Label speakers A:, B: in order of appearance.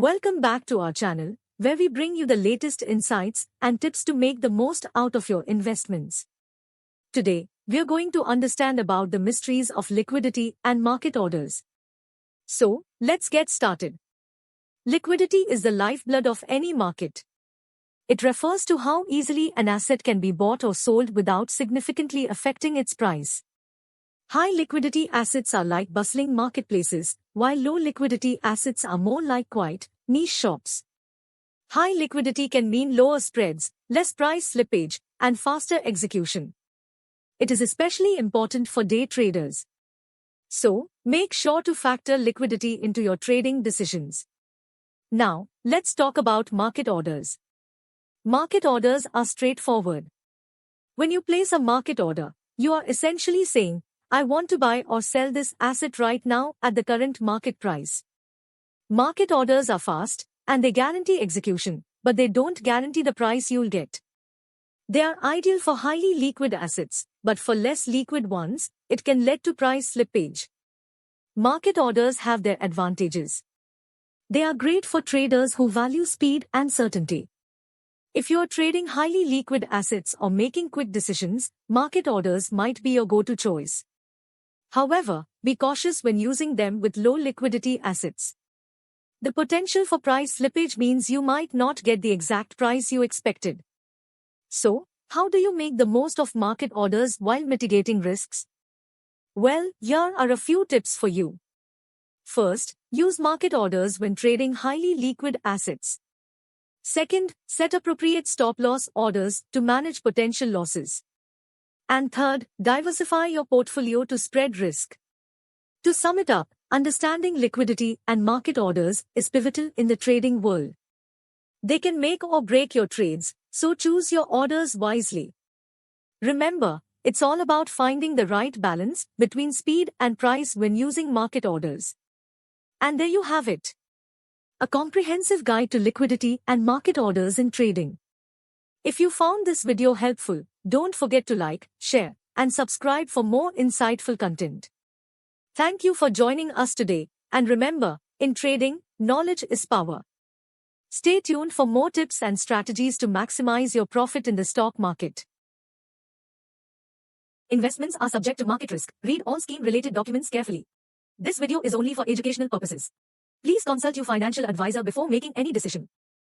A: Welcome back to our channel, where we bring you the latest insights and tips to make the most out of your investments. Today, we're going to understand about the mysteries of liquidity and market orders. So, let's get started. Liquidity is the lifeblood of any market. It refers to how easily an asset can be bought or sold without significantly affecting its price. High liquidity assets are like bustling marketplaces, while low liquidity assets are more like quiet, niche shops. High liquidity can mean lower spreads, less price slippage, and faster execution. It is especially important for day traders. So, make sure to factor liquidity into your trading decisions. Now, let's talk about market orders. Market orders are straightforward. When you place a market order, you are essentially saying, I want to buy or sell this asset right now at the current market price. Market orders are fast, and they guarantee execution, but they don't guarantee the price you'll get. They are ideal for highly liquid assets, but for less liquid ones, it can lead to price slippage. Market orders have their advantages. They are great for traders who value speed and certainty. If you are trading highly liquid assets or making quick decisions, market orders might be your go-to choice. However, be cautious when using them with low liquidity assets. The potential for price slippage means you might not get the exact price you expected. So, how do you make the most of market orders while mitigating risks? Well, here are a few tips for you. First, use market orders when trading highly liquid assets. Second, set appropriate stop-loss orders to manage potential losses. And third, diversify your portfolio to spread risk. To sum it up, understanding liquidity and market orders is pivotal in the trading world. They can make or break your trades, so choose your orders wisely. Remember, it's all about finding the right balance between speed and price when using market orders. And there you have it. A comprehensive guide to liquidity and market orders in trading. If you found this video helpful, don't forget to like, share, and subscribe for more insightful content. Thank you for joining us today, and remember, in trading, knowledge is power. Stay tuned for more tips and strategies to maximize your profit in the stock market. Investments are subject to market risk. Read all scheme-related documents carefully. This video is only for educational purposes. Please consult your financial advisor before making any decision.